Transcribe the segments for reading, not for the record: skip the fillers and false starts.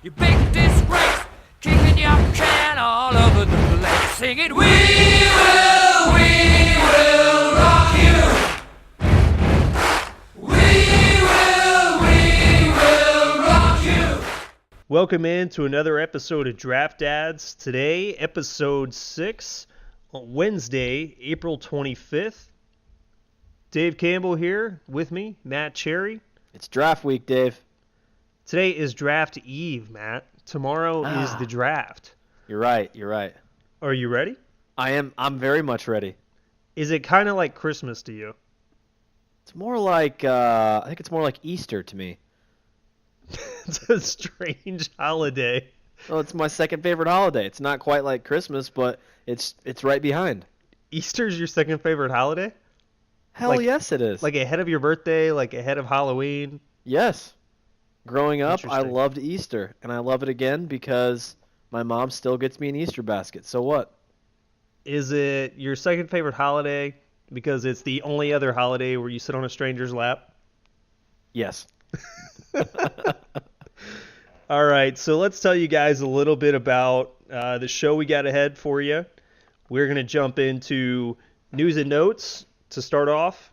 You big disgrace, kicking your can all over the place, singing, we will rock you. We will rock you. Welcome in to another episode of Draft Dads. Today, episode 6, on Wednesday, April 25th. Dave Campbell here with me, Matt Cherry. It's draft week, Dave. Today is draft eve, Matt. Tomorrow is the draft. You're right. Are you ready? I'm very much ready. Is it kind of like Christmas to you? It's more like, I think it's more like Easter to me. It's a strange holiday. Well, it's my second favorite holiday. It's not quite like Christmas, but it's right behind. Easter's your second favorite holiday? Hell yes, it is. Like ahead of your birthday, like ahead of Halloween? Yes. Growing up, I Interesting. loved Easter, and I love it again because my mom still gets me an Easter basket. So what? Is it your second favorite holiday because it's the only other holiday where you sit on a stranger's lap? Yes. All right, so let's tell you guys a little bit about the show we got ahead for you. We're going to jump into news and notes to start off.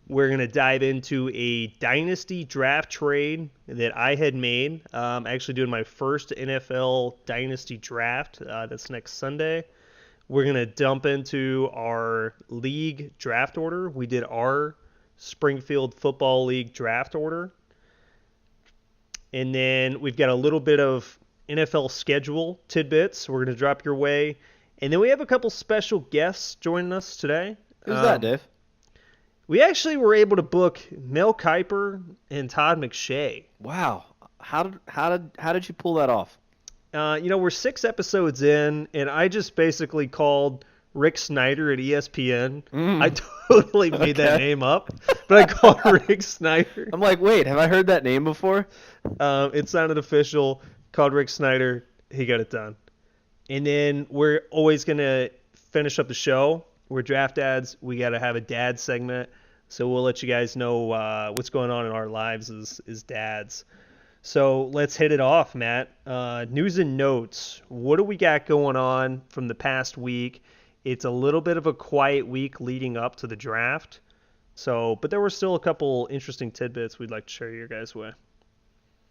We're going to dive into a dynasty draft trade that I had made. I'm actually doing my first NFL dynasty draft. That's next Sunday. We're going to dump into our league draft order. We did our Springfield Football League draft order. And then we've got a little bit of NFL schedule tidbits we're going to drop your way. And then we have a couple special guests joining us today. Who's that, Dave? We actually were able to book Mel Kiper and Todd McShay. Wow. How did you pull that off? We're 6 episodes in, and I just basically called Rick Snyder at ESPN. I totally made that name up, but I called Rick Snyder. I'm like, wait, have I heard that name before? It sounded official. Called Rick Snyder. He got it done. And then we're always going to finish up the show. We're draft dads. We got to have a dad segment. So we'll let you guys know what's going on in our lives as dads. So let's hit it off, Matt. News and notes. What do we got going on from the past week? It's a little bit of a quiet week leading up to the draft. But there were still a couple interesting tidbits we'd like to share your guys with.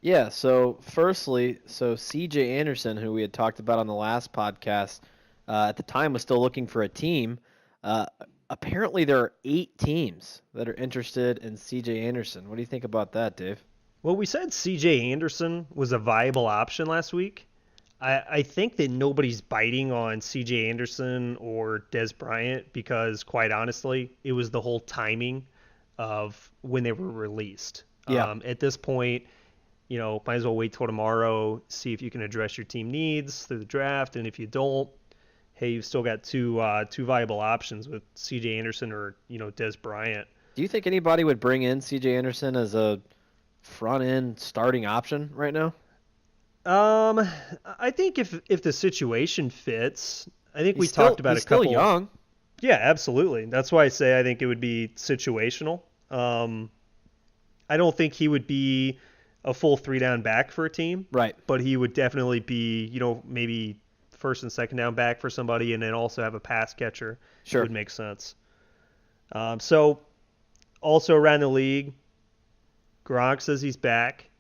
Yeah, so firstly, C.J. Anderson, who we had talked about on the last podcast, at the time was still looking for a team. Apparently there are 8 teams that are interested in C.J. Anderson. What do you think about that, Dave? Well, we said C.J. Anderson was a viable option last week. I think that nobody's biting on C.J. Anderson or Des Bryant because, quite honestly, it was the whole timing of when they were released. Yeah. At this point, might as well wait till tomorrow, see if you can address your team needs through the draft, and if you don't, hey, you've still got two viable options with C.J. Anderson or Des Bryant. Do you think anybody would bring in C.J. Anderson as a front-end starting option right now? I think if the situation fits, I think we He's talked about he's a couple. still young. Yeah, absolutely. That's why I say I think it would be situational. I don't think he would be a full 3-down back for a team. Right. But he would definitely be, maybe first and second down back for somebody and then also have a pass catcher. Sure. It would make sense. So also around the league, Gronk says he's back.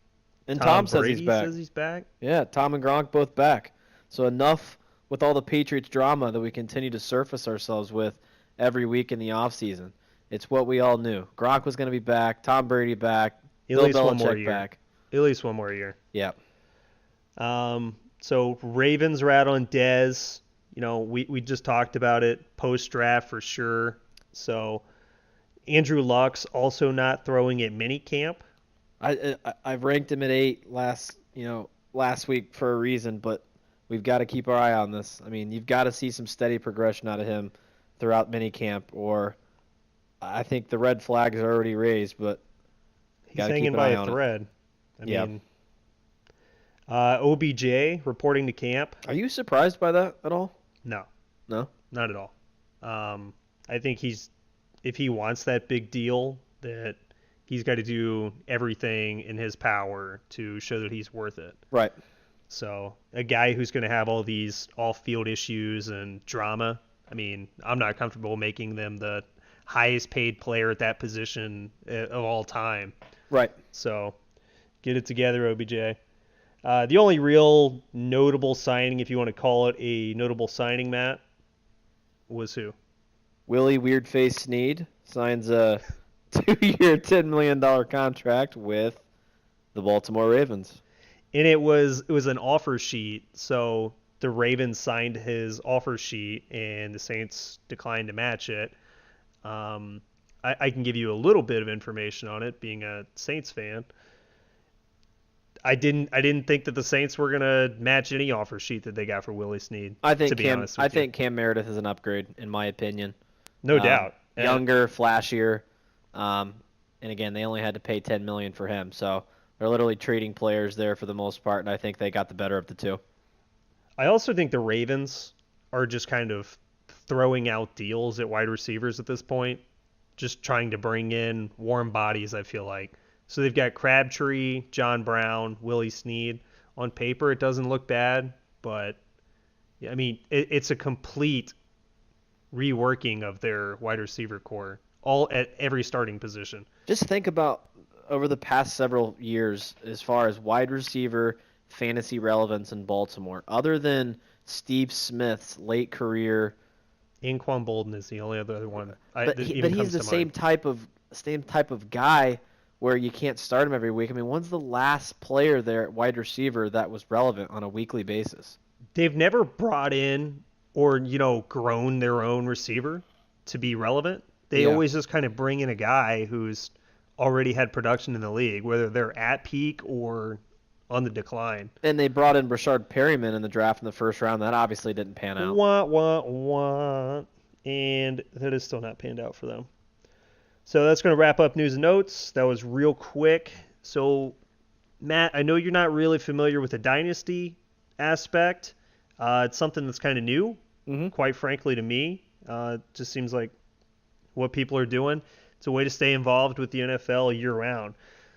And Tom says Brady he's back. says he's back. Yeah, Tom and Gronk both back. So enough with all the Patriots drama that we continue to surface ourselves with every week in the offseason. It's what we all knew. Gronk was going to be back. Tom Brady back. At Bill least one more Belichick year. back. At least one more year. Yeah. So Ravens are out on Dez. We just talked about it post-draft for sure. So Andrew Luck's also not throwing at minicamp. I've ranked him at 8 last week for a reason, but we've got to keep our eye on this. I mean, you've got to see some steady progression out of him throughout minicamp, or I think the red flags are already raised, but He's hanging by a thread. I mean, OBJ reporting to camp. Are you surprised by that at all? No. No? Not at all. I think if he wants that big deal, that he's got to do everything in his power to show that he's worth it. Right. So a guy who's going to have all these off-field issues and drama, I mean, I'm not comfortable making them the highest paid player at that position of all time. Right. So get it together, OBJ. The only real notable signing, if you want to call it a notable signing, Matt, was who? Willie Weirdface Snead signs a 2-year, $10 million contract with the Baltimore Ravens. And it was an offer sheet, so the Ravens signed his offer sheet, and the Saints declined to match it. I can give you a little bit of information on it, being a Saints fan. I didn't think that the Saints were gonna match any offer sheet that they got for Willie Snead. I think to be honest with you. Cam Meredith is an upgrade, in my opinion. No doubt. Younger, flashier, and again, they only had to pay $10 million for him, so they're literally trading players there for the most part, and I think they got the better of the two. I also think the Ravens are just kind of throwing out deals at wide receivers at this point, just trying to bring in warm bodies, I feel like. So they've got Crabtree, John Brown, Willie Snead. On paper, it doesn't look bad, but yeah, I mean, it's a complete reworking of their wide receiver core, all at every starting position. Just think about over the past several years as far as wide receiver fantasy relevance in Baltimore, other than Steve Smith's late career. Anquan Bolden is the only other one. But he's the same type of guy where you can't start him every week. I mean, when's the last player there at wide receiver that was relevant on a weekly basis? They've never brought in or, grown their own receiver to be relevant. They always just kind of bring in a guy who's already had production in the league, whether they're at peak or on the decline. And they brought in Brashard Perryman in the draft in the first round. That obviously didn't pan out. And that is still not panned out for them. So that's going to wrap up news and notes. That was real quick. So, Matt, I know you're not really familiar with the dynasty aspect. It's something that's kind of new, quite frankly, to me. It just seems like what people are doing. It's a way to stay involved with the NFL year-round.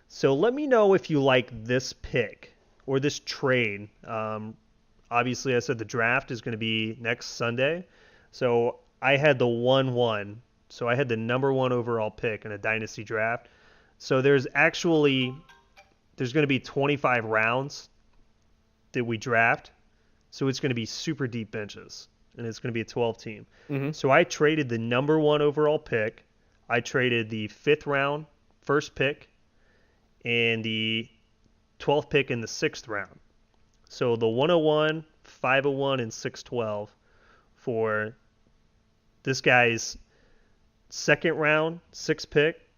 So let me know if you like this pick or this trade. Obviously, I said the draft is going to be next Sunday. So I had the 1-1. So I had the number 1 overall pick in a dynasty draft. So there's going to be 25 rounds that we draft. So it's going to be super deep benches, and it's going to be a 12-team. So I traded the number 1 overall pick. I traded the 5th round first pick and the 12th pick in the 6th round. So the 101, 501, and 612 for this guy's 2nd round, 6th pick,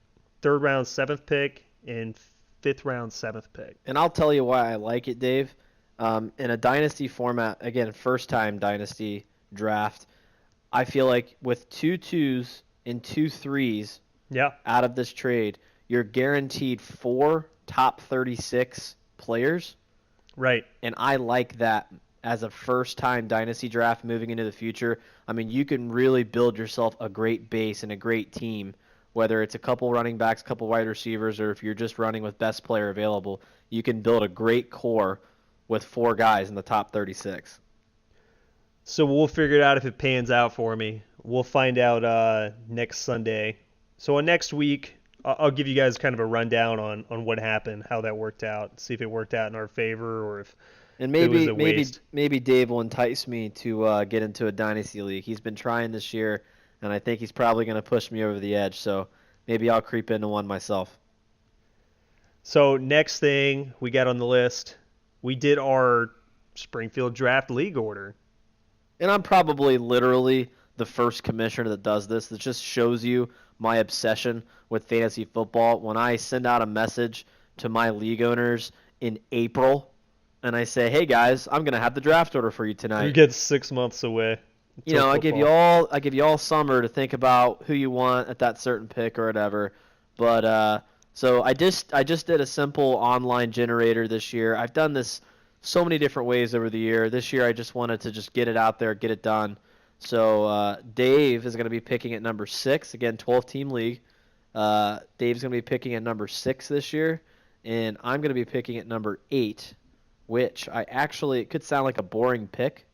3rd round, 7th pick, and 5th round, 7th pick. And I'll tell you why I like it, Dave. In a dynasty format, again, first-time dynasty draft, I feel like with 2 2s and 2 3s out of this trade, you're guaranteed 4 top 36 players. Right. And I like that as a first-time dynasty draft moving into the future. I mean, you can really build yourself a great base and a great team, whether it's a couple running backs, a couple wide receivers, or if you're just running with best player available. You can build a great core with 4 guys in the top 36. So we'll figure it out if it pans out for me. We'll find out next Sunday. So next week, I'll give you guys kind of a rundown on what happened, how that worked out, see if it worked out in our favor or if and it was a waste. Maybe Dave will entice me to get into a dynasty league. He's been trying this year, and I think he's probably going to push me over the edge. So maybe I'll creep into one myself. So next thing we got on the list, we did our Springfield Draft League order. And I'm probably literally the first commissioner that does this. That just shows you my obsession with fantasy football. When I send out a message to my league owners in April and I say, hey guys, I'm going to have the draft order for you tonight. You get 6 months away. I give you all summer to think about who you want at that certain pick or whatever. But so I just did a simple online generator this year. I've done this so many different ways over the year. This year I just wanted to just get it out there, get it done. So Dave is going to be picking at number 6. Again, 12-team league. Dave's going to be picking at number 6 this year. And I'm going to be picking at number 8. which it could sound like a boring pick,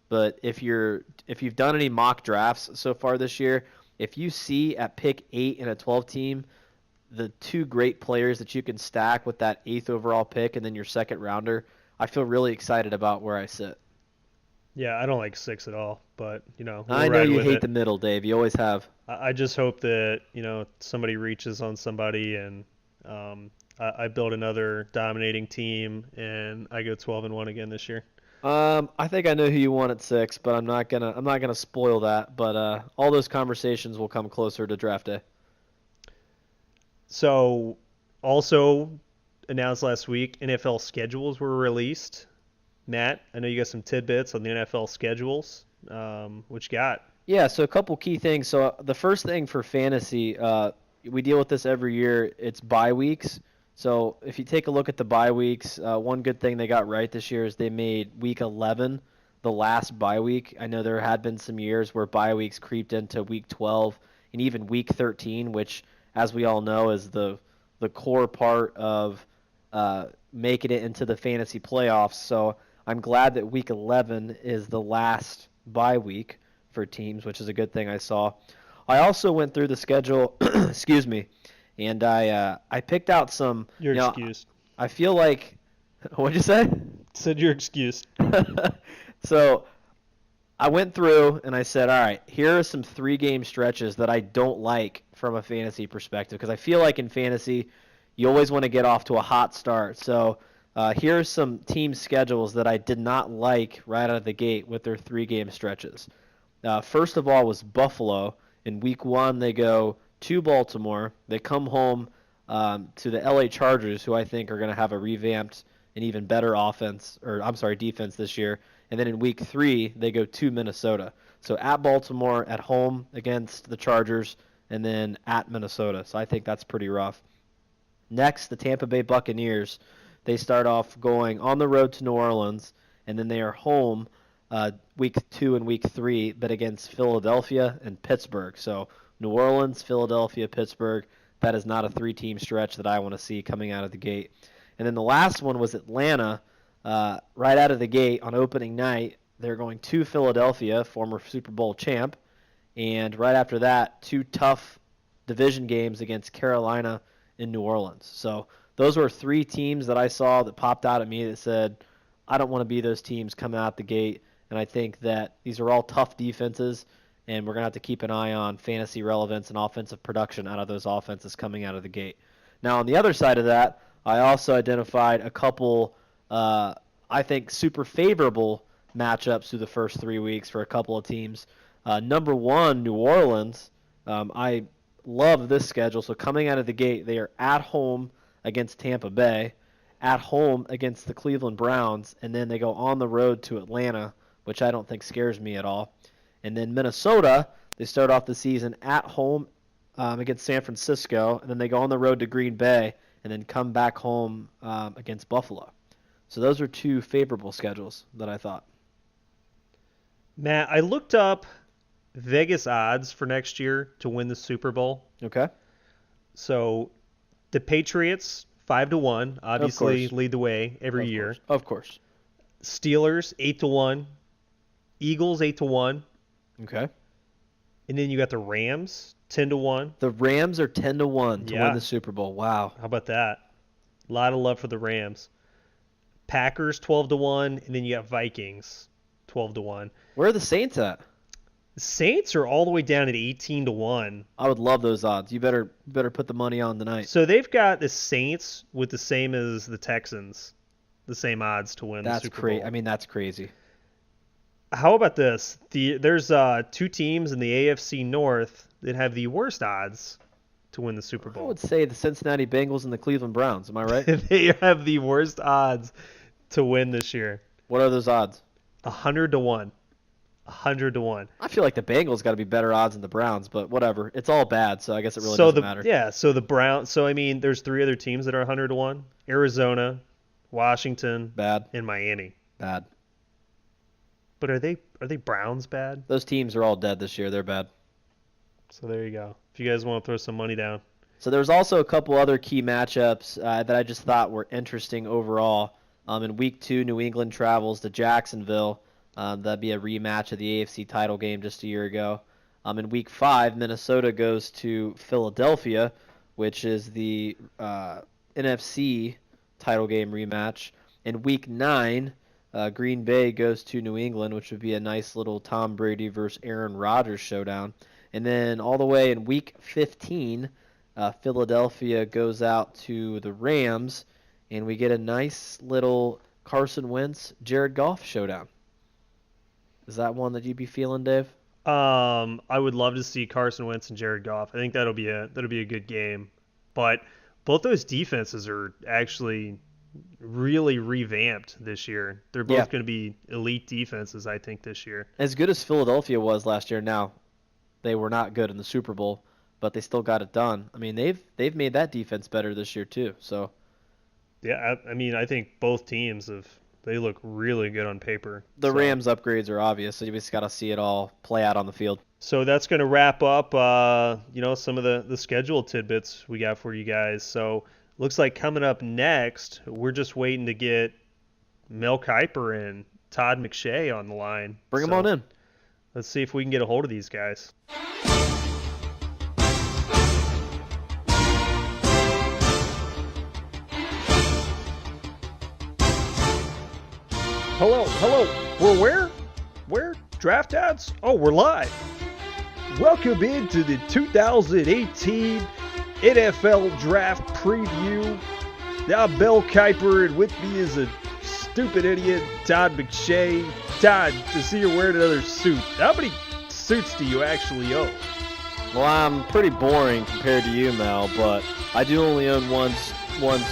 but if you've done any mock drafts so far this year, if you see at pick 8 in a 12 team the two great players that you can stack with that 8th overall pick and then your second rounder, I feel really excited about where I sit. Yeah, I don't like 6 at all, but we'll I know ride you with hate it. the middle, Dave. You always have. I just hope that somebody reaches on somebody and I build another dominating team and I go 12-1 again this year. I think I know who you want at 6, but I'm not gonna spoil that. But all those conversations will come closer to draft day. So, also announced last week, NFL schedules were released. Matt, I know you got some tidbits on the NFL schedules. What you got? Yeah, so a couple key things. So the first thing for fantasy, we deal with this every year. It's bye weeks. So if you take a look at the bye weeks, one good thing they got right this year is they made week 11 the last bye week. I know there had been some years where bye weeks creeped into week 12 and even week 13, which, as we all know, is the core part of making it into the fantasy playoffs. So I'm glad that week 11 is the last bye week for teams, which is a good thing I saw. I also went through the schedule, excuse me, and I picked out some. You're excused. I feel like, what'd you say? Said you're excused. So I went through and I said, all right, here are some 3-game stretches that I don't like from a fantasy perspective, because I feel like in fantasy you always want to get off to a hot start. So here are some team schedules that I did not like right out of the gate with their 3-game stretches. First of all was Buffalo. In week 1, they go to Baltimore. They come home to the LA Chargers, who I think are going to have a revamped and even better defense this year. And then in week 3, they go to Minnesota. So at Baltimore, at home against the Chargers, and then at Minnesota. So I think that's pretty rough. Next, the Tampa Bay Buccaneers. They start off going on the road to New Orleans, and then they are home week 2 and week 3, but against Philadelphia and Pittsburgh. So New Orleans, Philadelphia, Pittsburgh. That is not a 3-team stretch that I want to see coming out of the gate. And then the last one was Atlanta. Right out of the gate on opening night, they're going to Philadelphia, former Super Bowl champ. And right after that, 2 tough division games against Carolina and New Orleans. So those were 3 teams that I saw that popped out at me that said, I don't want to be those teams coming out the gate. And I think that these are all tough defenses, and we're going to have to keep an eye on fantasy relevance and offensive production out of those offenses coming out of the gate. Now, on the other side of that, I also identified a couple, I think, super favorable matchups through the first 3 weeks for a couple of teams. Number 1, New Orleans. I love this schedule. So coming out of the gate, they are at home against Tampa Bay, at home against the Cleveland Browns, and then they go on the road to Atlanta, which I don't think scares me at all. And then Minnesota, they start off the season at home against San Francisco, and then they go on the road to Green Bay, and then come back home against Buffalo. So those are 2 favorable schedules that I thought. Matt, I looked up Vegas odds for next year to win the Super Bowl. Okay. So the Patriots 5-1, obviously lead the way every year. Of course. Steelers 8-1, Eagles 8-1. Okay. And then you got the Rams 10-1. The Rams are 10-1 to win the Super Bowl. Wow. How about that? A lot of love for the Rams. Packers 12-1, and then you got Vikings 12-1. Where are the Saints at? The Saints are all the way down at 18-1. I would love those odds. You better put the money on tonight. So they've got the Saints with the same as the Texans, the same odds to win the Super Bowl. I mean, that's crazy. How about this? There's 2 teams in the AFC North that have the worst odds to win the Super Bowl. I would say the Cincinnati Bengals and the Cleveland Browns. Am I right? They have the worst odds to win this year. What are those odds? 100-1. 100-1. I feel like the Bengals got to be better odds than the Browns, but whatever. It's all bad, so I guess it really doesn't matter. Yeah, so the Browns. So I mean, there's 3 other teams that are 100-1: Arizona, Washington, bad, and Miami. Bad. But are they Browns bad? Those teams are all dead this year. They're bad. So there you go. If you guys want to throw some money down. So there's also a couple other key matchups that I just thought were interesting overall. In week 2, New England travels to Jacksonville. That'd be a rematch of the AFC title game just a year ago. In week 5, Minnesota goes to Philadelphia, which is the NFC title game rematch. In week 9, Green Bay goes to New England, which would be a nice little Tom Brady versus Aaron Rodgers showdown. And then all the way in week 15, Philadelphia goes out to the Rams, and we get a nice little Carson Wentz, Jared Goff showdown. Is that one that you'd be feeling, Dave? I would love to see Carson Wentz and Jared Goff. I think that'll be a good game. But both those defenses are actually really revamped this year. They're both going to be elite defenses, I think, this year. As good as Philadelphia was last year, now they were not good in the Super Bowl, but they still got it done. I mean, they've made that defense better this year too. So yeah, I mean, I think both teams they look really good on paper. The Rams upgrades are obvious, so you just got to see it all play out on the field. So that's going to wrap up, some of the schedule tidbits we got for you guys. So looks like coming up next, we're just waiting to get Mel Kiper and Todd McShay on the line. Bring them on in. Let's see if we can get a hold of these guys. Hello. We're where? Where? Draft ads? Oh, we're live. Welcome into the 2018 NFL Draft Preview. I'm Mel Kiper, and with me is a stupid idiot, Todd McShay. Todd, to see you're wearing another suit. How many suits do you actually own? Well, I'm pretty boring compared to you, Mel, but I do only own one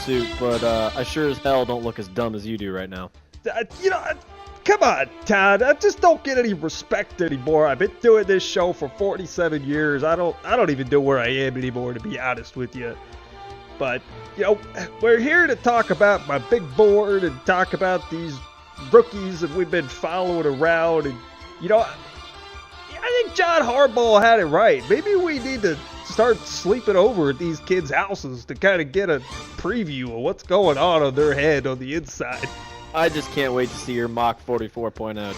suit, but I sure as hell don't look as dumb as you do right now. Come on, Todd. I just don't get any respect anymore. I've been doing this show for 47 years. I don't even know where I am anymore, to be honest with you. But, we're here to talk about my big board and talk about these rookies that we've been following around. And, I think John Harbaugh had it right. Maybe we need to start sleeping over at these kids' houses to kind of get a preview of what's going on their head on the inside. I just can't wait to see your mock 44.0,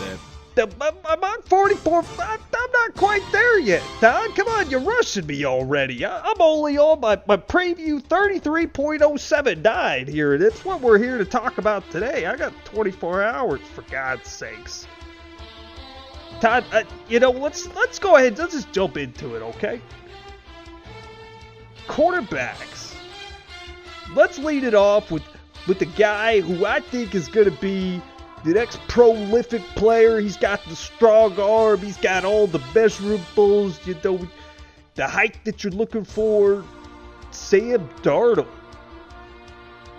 Dave. My mock 44, I'm not quite there yet, Todd. Come on, you're rushing me already. I'm only on my preview 33.079 here. That's what we're here to talk about today. I got 24 hours, for God's sakes. Todd, let's go ahead. Let's just jump into it, okay? Quarterbacks. Let's lead it off with the guy who I think is going to be the next prolific player. He's got the strong arm. He's got all the measurables, the height that you're looking for. Sam Darnold.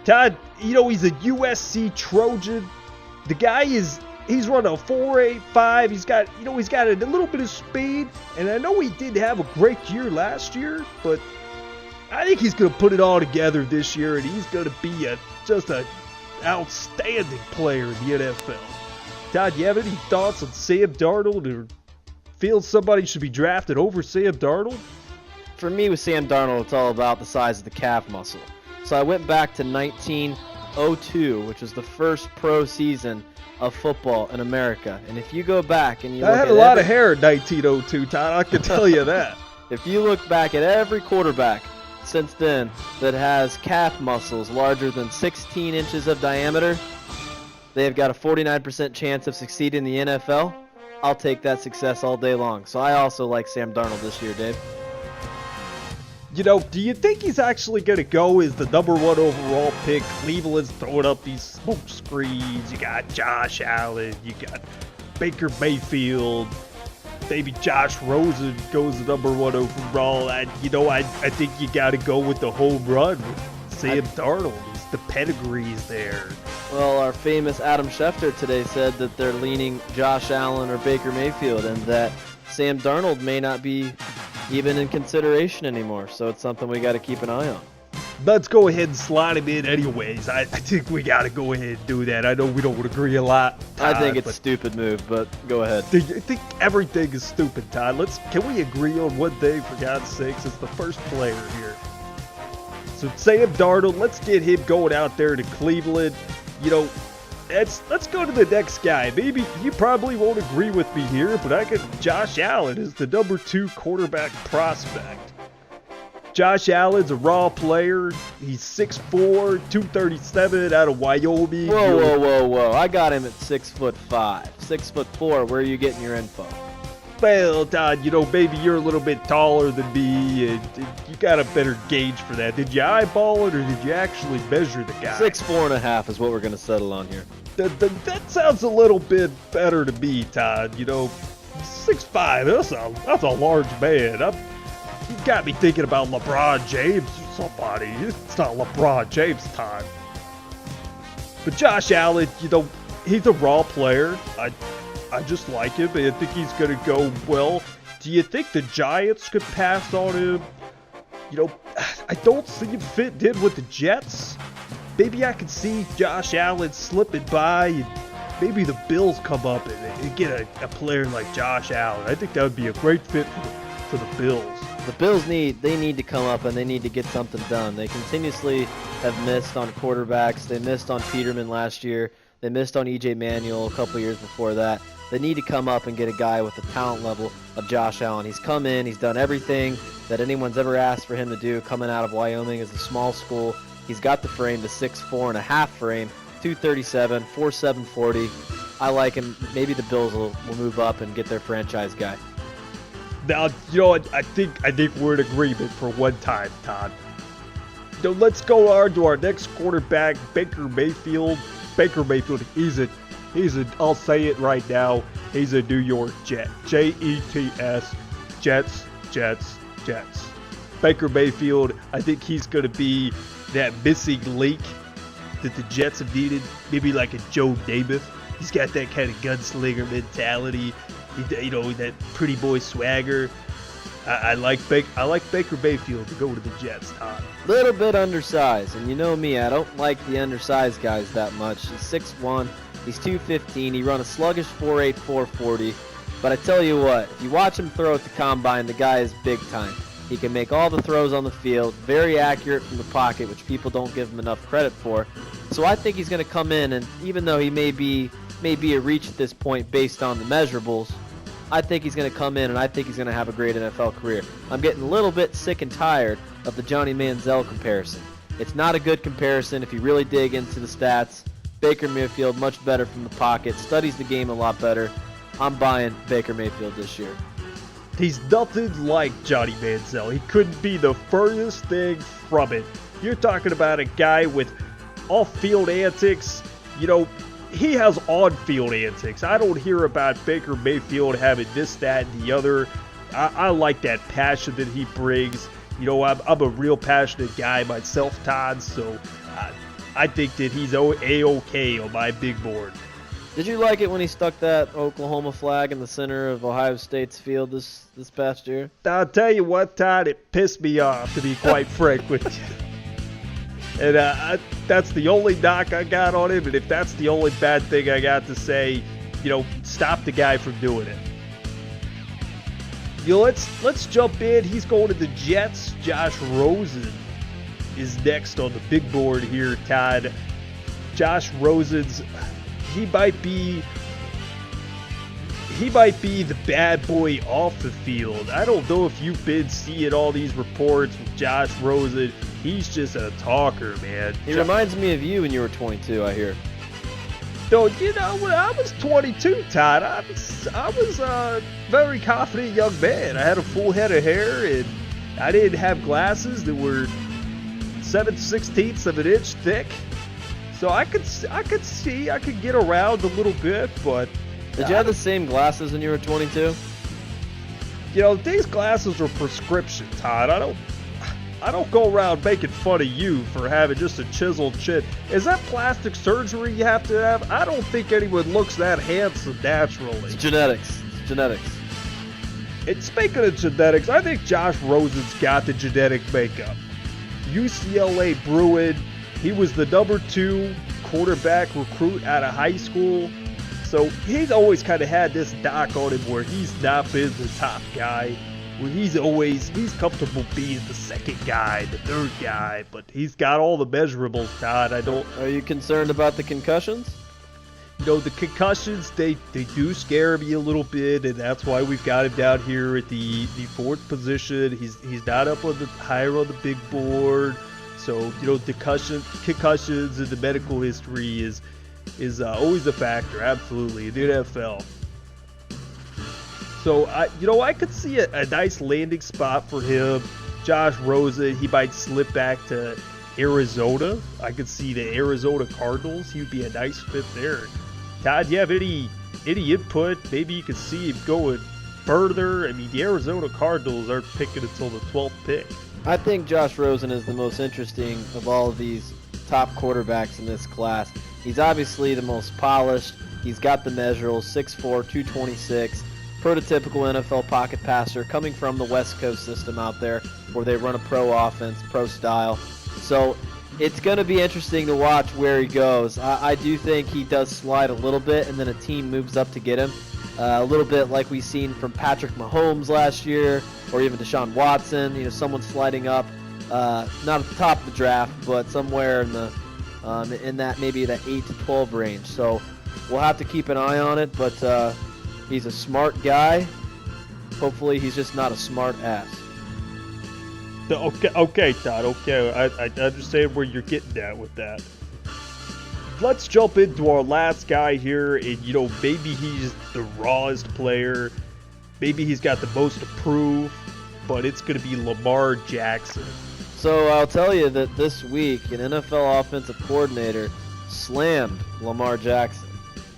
Todd, he's a USC Trojan. The guy he's run a 4.85. He's got a little bit of speed. And I know he did have a great year last year, but I think he's going to put it all together this year, and he's going to be just an outstanding player in the NFL. Todd, do you have any thoughts on Sam Darnold, or feel somebody should be drafted over Sam Darnold? For me, with Sam Darnold, it's all about the size of the calf muscle. So I went back to 1902, which was the first pro season of football in America. And if you go back and you look at a lot of hair in 1902, Todd, I can tell you that. If you look back at every quarterback since then that has calf muscles larger than 16 inches of diameter, they've got a 49% chance of succeeding in the NFL. I'll take that success all day long. So I also like Sam Darnold this year, Dave. Do you think he's actually going to go as the number 1 overall pick? Cleveland's throwing up these smoke screens. You got Josh Allen. You got Baker Mayfield. Maybe Josh Rosen goes the number 1 overall. I think you got to go with the home run with Sam Darnold. The pedigree's there. Well, our famous Adam Schefter today said that they're leaning Josh Allen or Baker Mayfield, and that Sam Darnold may not be even in consideration anymore. So it's something we got to keep an eye on. Let's go ahead and slide him in anyways. I think we got to go ahead and do that. I know we don't agree a lot, Todd, I think it's a stupid move, but go ahead. I think everything is stupid, Todd. Can we agree on one thing, for God's sakes? It's the first player here. So Sam Darnold, let's get him going out there to Cleveland. let's go to the next guy. Maybe you probably won't agree with me here, but I got Josh Allen as the number 2 quarterback prospect. Josh Allen's a raw player. He's 6'4", 237 out of Wyoming. Whoa. I got him at 6'5". 6'4". Where are you getting your info? Well, Todd, maybe you're a little bit taller than me, and you got a better gauge for that. Did you eyeball it, or did you actually measure the guy? 6'4.5" is what we're going to settle on here. That sounds a little bit better to me, Todd. 6'5", that's a large man. You got me thinking about LeBron James or somebody. It's not LeBron James, Todd. But Josh Allen, he's a raw player. I just like him, and I think he's going to go well. Do you think the Giants could pass on him? I don't see him fit in with the Jets. Maybe I could see Josh Allen slipping by, and maybe the Bills come up and get a player like Josh Allen. I think that would be a great fit for the Bills. The Bills need to come up, and they need to get something done. They continuously have missed on quarterbacks. They missed on Peterman last year. They missed on E.J. Manuel a couple years before that. They need to come up and get a guy with the talent level of Josh Allen. He's come in. He's done everything that anyone's ever asked for him to do coming out of Wyoming as a small school. He's got the frame, the 6'4.5" frame, 237, 4.7 40. I like him. Maybe the Bills will move up and get their franchise guy. Now, I think we're in agreement for one time, Todd. Let's go on to our next quarterback, Baker Mayfield. Baker Mayfield, he's a, I'll say it right now, he's a New York Jet. Jets, Jets. Baker Mayfield, I think he's going to be that missing link that the Jets have needed. Maybe like a Joe Namath. He's got that kind of gunslinger mentality. That pretty boy swagger. I like Baker Mayfield to go to the Jets, Todd. Little bit undersized, and you know me, I don't like the undersized guys that much. He's 6'1", he's 215, he run a sluggish 4.8, 4.40. But I tell you what, if you watch him throw at the combine, the guy is big time. He can make all the throws on the field, very accurate from the pocket, which people don't give him enough credit for. So I think he's going to come in, and even though he may be a reach at this point based on the measurables, I think he's going to come in, and I think he's going to have a great NFL career. I'm getting a little bit sick and tired of the Johnny Manziel comparison. It's not a good comparison if you really dig into the stats. Baker Mayfield, much better from the pocket, studies the game a lot better. I'm buying Baker Mayfield this year. He's nothing like Johnny Manziel. He couldn't be the furthest thing from it. You're talking about a guy with off-field antics. He has on-field antics. I don't hear about Baker Mayfield having this, that, and the other. I like that passion that he brings. I'm a real passionate guy myself, Todd, so I think that he's A-OK on my big board. Did you like it when he stuck that Oklahoma flag in the center of Ohio State's field this past year? I'll tell you what, Todd, it pissed me off, to be quite frank with you. And that's the only knock I got on him. And if that's the only bad thing I got to say, stop the guy from doing it. Let's jump in. He's going to the Jets. Josh Rosen is next on the big board here, Todd. Josh Rosen's, he might be the bad boy off the field. I don't know if you've been seeing all these reports with Josh Rosen. He's just a talker, man. He reminds me of you when you were 22, I hear. No, when I was 22, Todd, I was a very confident young man. I had a full head of hair, and I didn't have glasses that were 7/16 of an inch thick. So I could see, I could get around a little bit, but... Did you have the same glasses when you were 22? These glasses are prescription, Todd. I don't go around making fun of you for having just a chiseled chin. Is that plastic surgery you have to have? I don't think anyone looks that handsome naturally. It's genetics. And speaking of genetics, I think Josh Rosen's got the genetic makeup. UCLA Bruin. He was the number 2 quarterback recruit out of high school. So he's always kind of had this knock on him where he's not been the top guy. Where he's comfortable being the second guy, the third guy, but he's got all the measurables, Todd. Are you concerned about the concussions? The concussions, they do scare me a little bit, and that's why we've got him down here at the fourth position. He's not up on the higher on the big board. So, concussions and the medical history is always a factor, absolutely, in the NFL. So, I could see a nice landing spot for him. Josh Rosen, he might slip back to Arizona. I could see the Arizona Cardinals. He would be a nice fit there. Todd, do you have any input? Maybe you could see him going further. I mean, the Arizona Cardinals aren't picking until the 12th pick. I think Josh Rosen is the most interesting of all of these top quarterbacks in this class. He's obviously the most polished. He's got the measurables, 6'4", 226, prototypical NFL pocket passer coming from the West Coast system out there where they run a pro offense, pro style. So it's going to be interesting to watch where he goes. I do think he does slide a little bit, and then a team moves up to get him. A little bit like we've seen from Patrick Mahomes last year, or even Deshaun Watson. Someone sliding up, not at the top of the draft, but somewhere in that maybe that 8 to 12 range. So we'll have to keep an eye on it. But he's a smart guy. Hopefully, he's just not a smart ass. Okay, Todd. Okay, I understand where you're getting at with that. Let's jump into our last guy here, and maybe he's the rawest player, maybe he's got the most to prove, but it's going to be Lamar Jackson. So I'll tell you that this week, an NFL offensive coordinator slammed Lamar Jackson.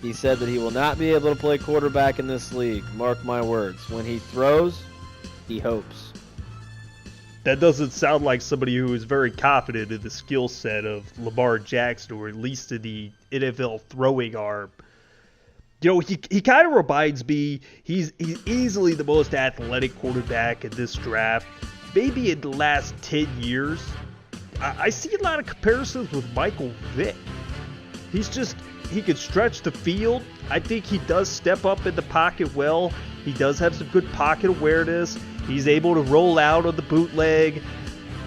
He said that he will not be able to play quarterback in this league. Mark my words. When he throws, he hopes. That doesn't sound like somebody who is very confident in the skill set of Lamar Jackson, or at least in the NFL throwing arm. He kind of reminds me, he's easily the most athletic quarterback in this draft, maybe in the last 10 years. I see a lot of comparisons with Michael Vick. He can stretch the field. I think he does step up in the pocket well. He does have some good pocket awareness. He's able to roll out on the bootleg.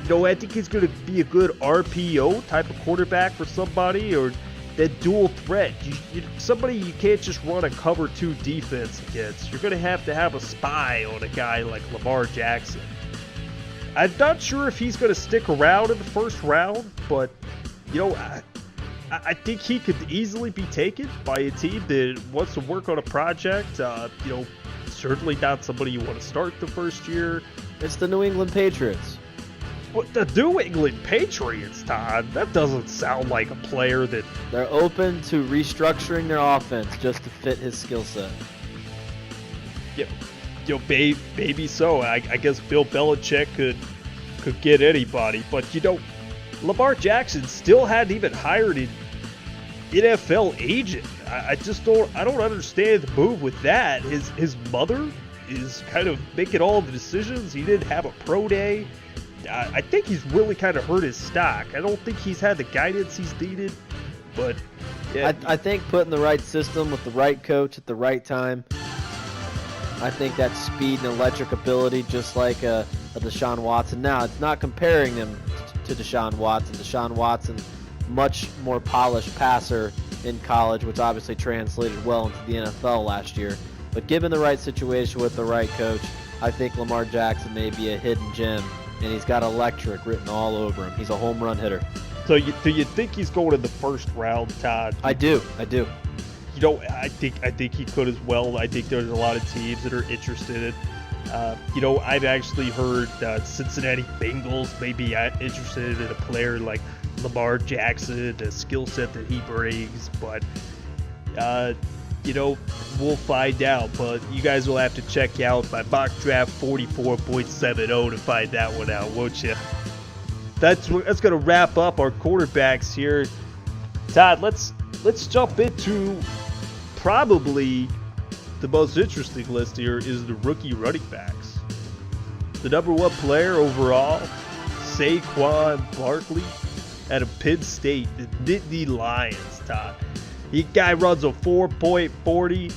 I think he's going to be a good RPO type of quarterback for somebody, or that dual threat. Somebody you can't just run a cover 2 defense against. You're going to have a spy on a guy like Lamar Jackson. I'm not sure if he's going to stick around in the first round, but, I think he could easily be taken by a team that wants to work on a project. Certainly not somebody you want to start the first year. It's the New England Patriots. What, the New England Patriots, Todd? That doesn't sound like a player that... They're open to restructuring their offense just to fit his skill set. Maybe so. I guess Bill Belichick could get anybody. But, Lamar Jackson still hadn't even hired an NFL agent. I don't understand the move with that. His mother is kind of making all the decisions. He didn't have a pro day. I think he's really kind of hurt his stock. I don't think he's had the guidance he's needed, but yeah. I think putting the right system with the right coach at the right time, I think that speed and electric ability, just like a Deshaun Watson. Now, it's not comparing him to Deshaun Watson. Deshaun Watson, much more polished passer in college, which obviously translated well into the NFL last year. But given the right situation with the right coach, I think Lamar Jackson may be a hidden gem, and he's got electric written all over him. He's a home run hitter. So do you think he's going in the first round, Todd? I do. I think he could as well. I think there's a lot of teams that are interested in. I've actually heard Cincinnati Bengals may be interested in a player like Lamar Jackson, the skill set that he brings, but we'll find out. But you guys will have to check out my mock draft 44.70 to find that one out, won't you? That's going to wrap up our quarterbacks here. Todd, let's jump into probably the most interesting list here is the rookie running backs. The number 1 player overall, Saquon Barkley, out of Penn State, the Nittany Lions, Todd. The guy runs a 4.40.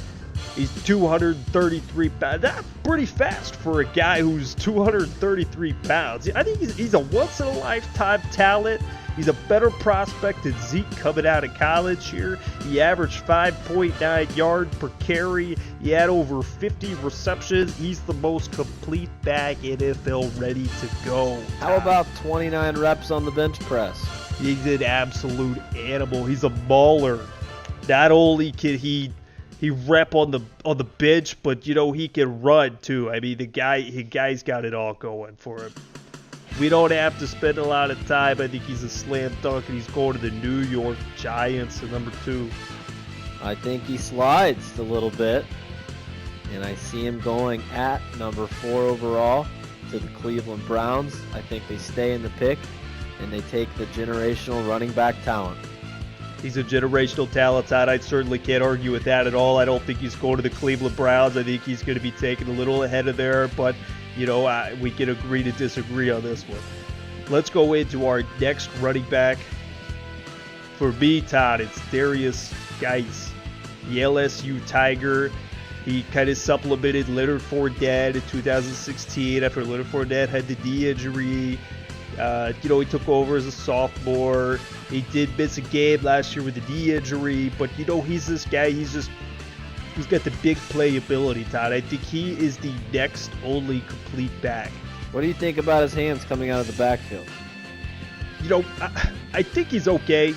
He's 233 pounds. That's pretty fast for a guy who's 233 pounds. I think he's a once-in-a-lifetime talent. He's a better prospect than Zeke coming out of college here. He averaged 5.9 yards per carry. He had over 50 receptions. He's the most complete back NFL ready to go. How about 29 reps on the bench press? He's an absolute animal. He's a mauler. Not only can he rep on the bench, but he can run too. I mean, the guy's got it all going for him. We don't have to spend a lot of time. I think he's a slam dunk, and he's going to the New York Giants at number 2. I think he slides a little bit, and I see him going at number 4 overall to the Cleveland Browns. I think they stay in the pick, and they take the generational running back talent. He's a generational talent. I certainly can't argue with that at all. I don't think he's going to the Cleveland Browns. I think he's going to be taken a little ahead of there, but we can agree to disagree on this one. Let's go into our next running back. For me, Todd, it's Darius Geis, the LSU Tiger. He kind of supplemented Leonard Fournette in 2016 after Leonard Fournette had the knee injury. He took over as a sophomore. He did miss a game last year with the knee injury, but he's this guy. He's got the big playability, Todd. I think he is the next only complete back. What do you think about his hands coming out of the backfield? I think he's okay.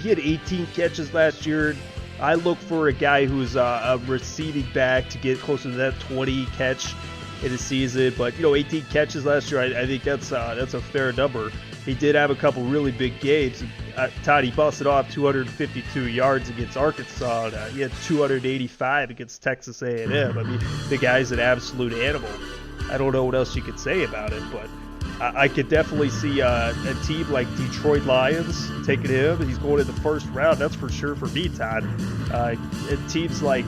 He had 18 catches last year. I look for a guy who's a receiving back to get closer to that 20 catch in a season. But 18 catches last year, I think that's a fair number. He did have a couple really big games. Todd, he busted off 252 yards against Arkansas. He had 285 against Texas A&M. I mean, the guy's an absolute animal. I don't know what else you could say about it, but I could definitely see a team like Detroit Lions taking him. He's going in the first round, that's for sure for me, Todd. And teams like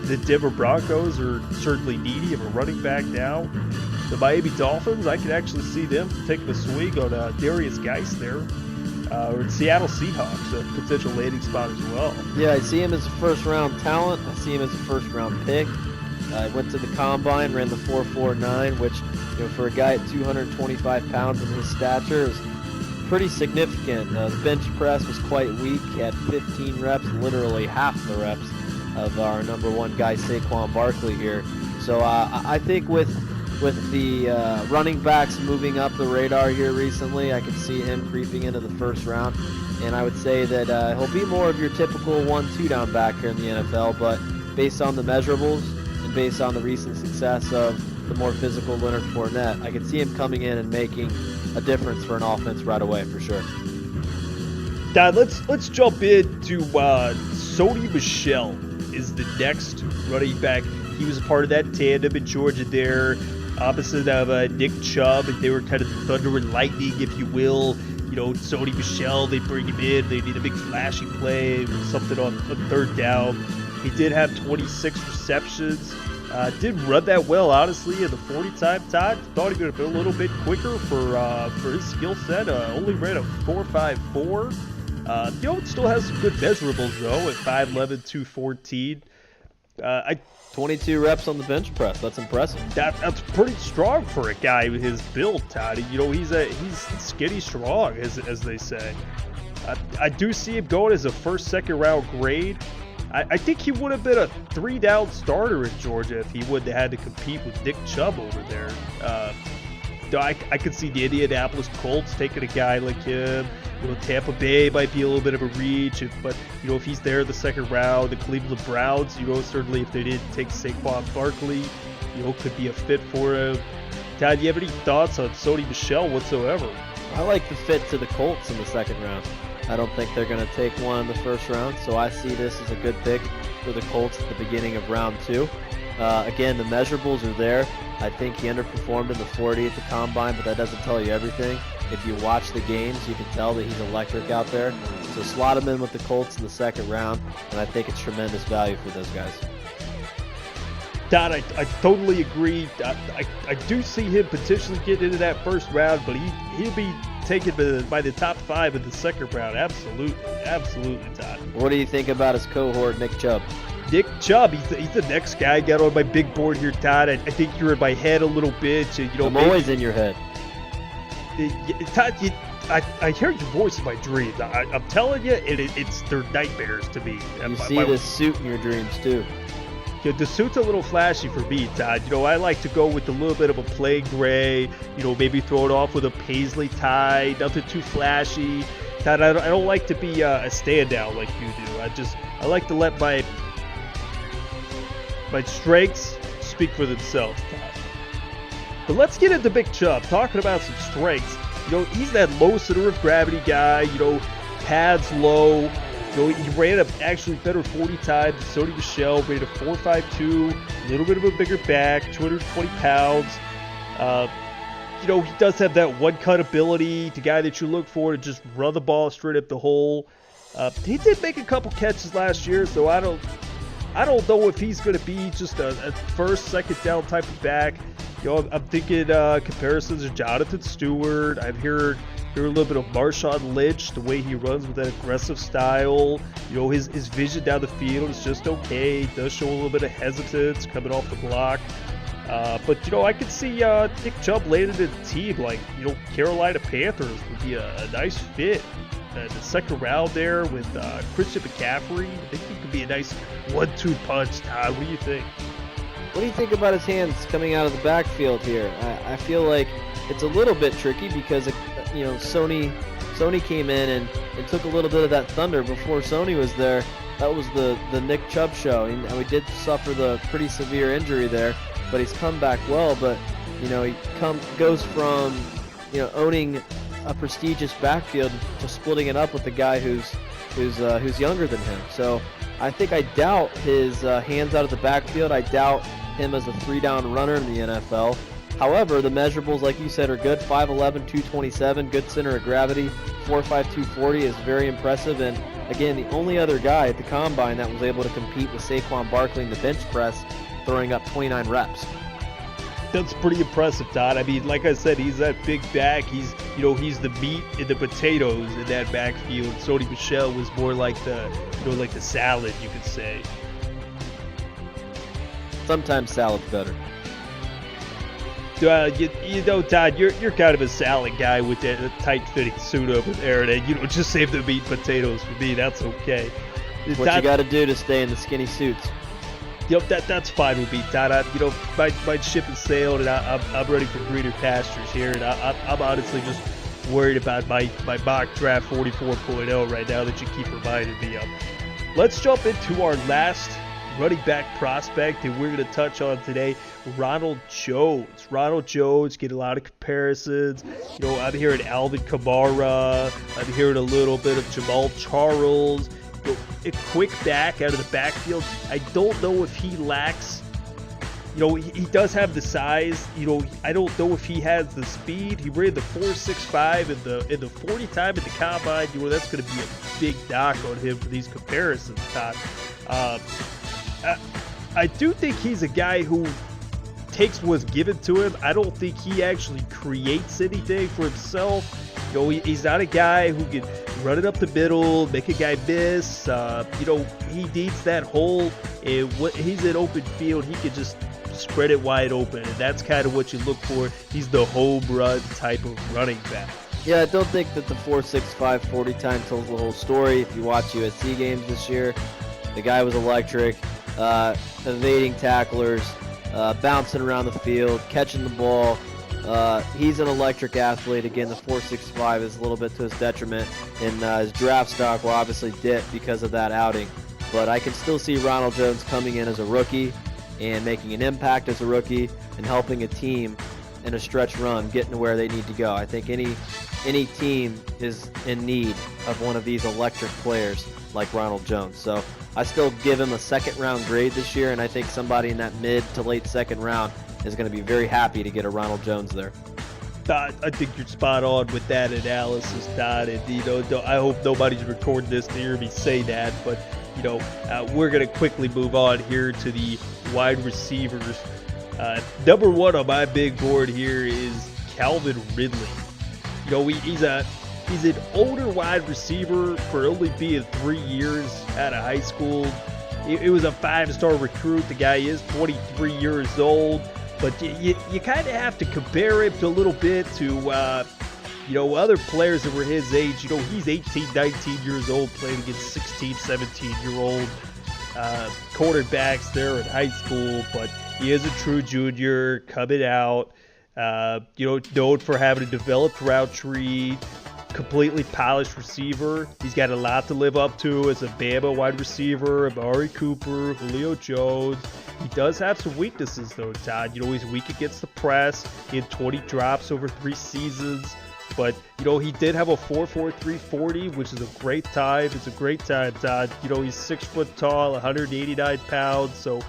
the Denver Broncos are certainly needy of a running back now. The Miami Dolphins, I could actually see them taking a swing on Darius Geis there. Or the Seattle Seahawks, a potential landing spot as well. Yeah, I see him as a first-round talent. I see him as a first-round pick. I went to the Combine, ran the 4.49, which, for a guy at 225 pounds in his stature is pretty significant. The bench press was quite weak. He had 15 reps, literally half the reps of our number 1 guy, Saquon Barkley here. So I think with the running backs moving up the radar here recently, I could see him creeping into the first round. And I would say that he'll be more of your typical 1-2 down back here in the NFL, but based on the measurables and based on the recent success of the more physical Leonard Fournette, I could see him coming in and making a difference for an offense right away for sure. Don, let's jump into Sony Michel is the next running back. He was a part of that tandem in Georgia there, opposite of Nick Chubb. They were kind of the thunder and lightning, if you will. Sony Michel, they bring him in. They need a big flashy play, something on third down. He did have 26 receptions. Didn't run that well, honestly, in the 40 time. Todd thought he would have been a little bit quicker for his skill set. Only ran a 4.54. Still has some good measurables, though, at 5'11", 214. 22 reps on the bench press. That's impressive. That's pretty strong for a guy with his build, Todd. He's skinny strong, as they say. I do see him going as a first, second round grade. I think he would have been a 3-down starter in Georgia if he wouldn't have had to compete with Nick Chubb over there. I could see the Indianapolis Colts taking a guy like him. Tampa Bay might be a little bit of a reach, but if he's there in the second round, the Cleveland Browns, certainly if they didn't take Saquon Barkley, could be a fit for him. Todd, do you have any thoughts on Sony Michel whatsoever? I like the fit to the Colts in the second round. I don't think they're going to take one in the first round, so I see this as a good pick for the Colts at the beginning of round 2. Again, the measurables are there. I think he underperformed in the 40 at the Combine, but that doesn't tell you everything. If you watch the games, you can tell that he's electric out there. So slot him in with the Colts in the second round, and I think it's tremendous value for those guys. Todd, I totally agree. I do see him potentially getting into that first round, but he'll be taken by the top 5 in the second round. Absolutely, Todd. What do you think about his cohort, Nick Chubb? Nick Chubb, he's the next guy. I got on my big board here, Todd. I think you're in my head a little bit. I'm always in your head. Todd, I hear your voice in my dreams. I'm telling you, they're nightmares to me. You see this suit in your dreams too. Yeah, the suit's a little flashy for me, Todd. I like to go with a little bit of a plain gray. Maybe throw it off with a paisley tie. Nothing too flashy. Todd, I don't like to be a standout like you do. I like to let my strengths speak for themselves, Todd. But let's get into Big Chubb. Talking about some strengths. He's that low center of gravity guy. Pads low. He ran actually better 40 times. So did Michelle. Ran a 4.52. A little bit of a bigger back. 220 pounds. He does have that one-cut ability. The guy that you look for to just run the ball straight up the hole. He did make a couple catches last year, so I don't know if he's going to be just a first, second down type of back. I'm thinking comparisons of Jonathan Stewart. I've heard a little bit of Marshawn Lynch, the way he runs with that aggressive style. His vision down the field is just okay. He does show a little bit of hesitance coming off the block. But I could see Nick Chubb landing in a team like, Carolina Panthers would be a nice fit. The second round there with Christian McCaffrey. I think he could be a nice 1-2 punch, Todd. What do you think? What do you think about his hands coming out of the backfield here? I feel like it's a little bit tricky because, Sony came in and took a little bit of that thunder before Sony was there. That was the Nick Chubb show. And we did suffer the pretty severe injury there, but he's come back well. But, he goes from, owning a prestigious backfield to splitting it up with the guy who's younger than him. So I think I doubt his hands out of the backfield. I doubt him as a 3-down runner in the NFL. However, the measurables, like you said, are good. 5'11", 227, good center of gravity. 4'5", 240 is very impressive. And again, the only other guy at the combine that was able to compete with Saquon Barkley in the bench press, throwing up 29 reps. That's pretty impressive, Todd. I mean, like I said, he's that big back. He's the meat and the potatoes in that backfield. Sony Michel was more like the salad, you could say. Sometimes salad's better. Todd, you're kind of a salad guy with that tight-fitting suit over there, and just save the meat and potatoes for me. That's okay. What Todd, you got to do to stay in the skinny suits. Yep, that's fine with me, Todd. My ship has sailed, and I'm ready for greener pastures here, and I'm honestly just worried about my mock draft 44.0 right now that you keep reminding me of. Let's jump into our last running back prospect, and we're going to touch on today Ronald Jones. Ronald Jones, get a lot of comparisons. I'm hearing Alvin Kamara. I'm hearing a little bit of Jamal Charles. A quick back out of the backfield. I don't know if he lacks. He does have the size. I don't know if he has the speed. He ran the 4.65 in the 40 time at the combine. That's going to be a big knock on him for these comparisons, Todd. I do think he's a guy who takes what's given to him. I don't think he actually creates anything for himself. He's not a guy who can run it up the middle, make a guy miss. He needs that hole. And when he's in open field, he can just spread it wide open. And that's kind of what you look for. He's the home run type of running back. Yeah, I don't think that the 4.65 40 time tells the whole story. If you watch USC games this year, the guy was electric, evading tacklers, bouncing around the field, catching the ball. He's an electric athlete. Again, the 4.65 is a little bit to his detriment, and his draft stock will obviously dip because of that outing. But I can still see Ronald Jones coming in as a rookie and making an impact as a rookie and helping a team in a stretch run getting to where they need to go. I think any team is in need of one of these electric players like Ronald Jones. So I still give him a second-round grade this year, and I think somebody in that mid to late second round is going to be very happy to get a Ronald Jones there. I think you're spot on with that analysis, Todd. And I hope nobody's recording this to hear me say that, but we're going to quickly move on here to the wide receivers. Number one on my big board here is Calvin Ridley. He's an older wide receiver for only being 3 years out of high school. It was a 5-star recruit. The guy is 23 years old. But you kind of have to compare him to a little bit to other players that were his age, he's 18, 19 years old playing against 16, 17-year-old quarterbacks there in high school, but he is a true junior coming out, known for having a developed route tree, completely polished receiver. He's got a lot to live up to as a Bama wide receiver, Amari Cooper, Julio Jones. He does have some weaknesses, though, Todd. He's weak against the press. He had 20 drops over 3 seasons. But, he did have a 4.43 40, which is a great time. It's a great time, Todd. He's 6 foot tall, 189 pounds. So,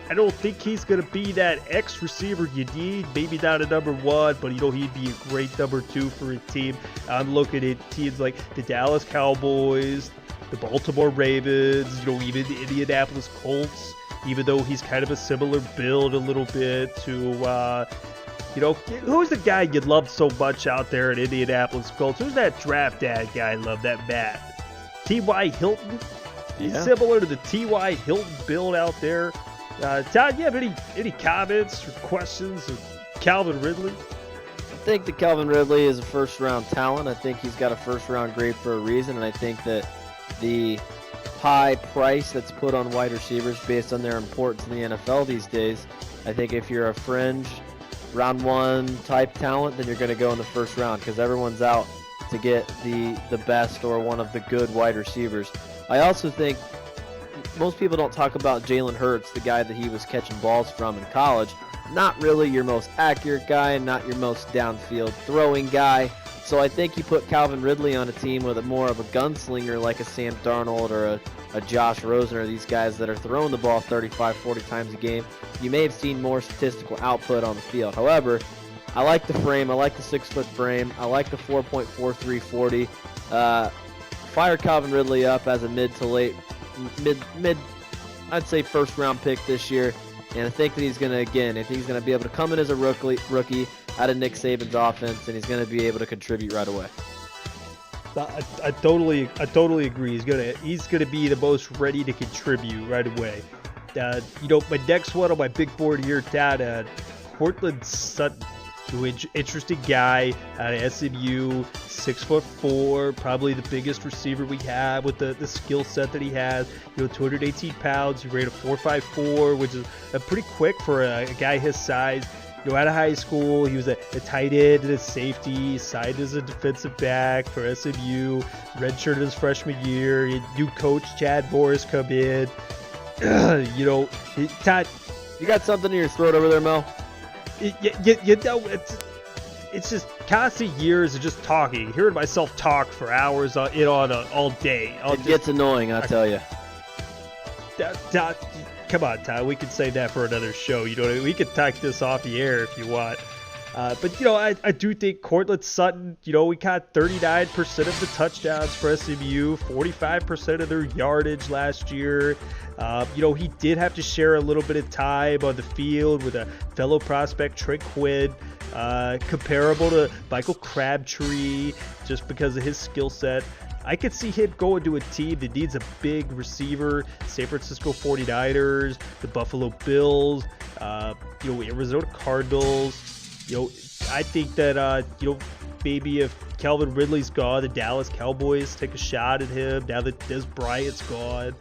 I don't think he's going to be that X receiver you need. Maybe not a number 1, but, he'd be a great number 2 for a team. I'm looking at teams like the Dallas Cowboys, the Baltimore Ravens, even the Indianapolis Colts, even though he's kind of a similar build a little bit to, who's the guy you loved so much out there in Indianapolis Colts? Who's that draft dad guy I love, that Matt? T.Y. Hilton? He's similar to the T.Y. Hilton build out there. Todd, you have any comments or questions of Calvin Ridley? I think that Calvin Ridley is a first-round talent. I think he's got a first-round grade for a reason, and I think that the high price that's put on wide receivers based on their importance in the NFL these days, I think if you're a fringe round 1 type talent, then you're going to go in the first round because everyone's out to get the best or one of the good wide receivers. I also think most people don't talk about Jalen Hurts, the guy that he was catching balls from in college. Not really your most accurate guy, not your most downfield throwing guy. So I think you put Calvin Ridley on a team with more of a gunslinger like a Sam Darnold or a Josh Rosen, or these guys that are throwing the ball 35, 40 times a game. You may have seen more statistical output on the field. However, I like the frame. I like the 6-foot frame. I like the 4.43 40. Fire Calvin Ridley up as a mid, I'd say first-round pick this year. And I think that he's going to be able to come in as a rookie out of Nick Saban's offense, and he's going to be able to contribute right away. I totally agree. He's gonna be the most ready to contribute right away. My next one on my big board here, Dad, Cortland Sutton, interesting guy out of SMU, 6'4", probably the biggest receiver we have with the skill set that he has. 218 pounds. He ran a 4.54, which is pretty quick for a guy his size. Out of high school, he was a tight end and a safety, signed as a defensive back for SMU, redshirted his freshman year. New coach Chad Morris come in. Todd, you got something in your throat over there, Mel? It's just constant years of just talking, hearing myself talk for hours all day. It gets annoying, I tell you. Come on, Todd. We can save that for another show. We can talk this off the air if you want. But I do think Cortland Sutton. We caught 39% of the touchdowns for SMU, 45% of their yardage last year. He did have to share a little bit of time on the field with a fellow prospect, Trey Quinn, comparable to Michael Crabtree, just because of his skill set. I could see him going to a team that needs a big receiver, San Francisco 49ers, the Buffalo Bills, Arizona Cardinals. I think that, maybe if Calvin Ridley's gone, the Dallas Cowboys take a shot at him now that Des Bryant's gone.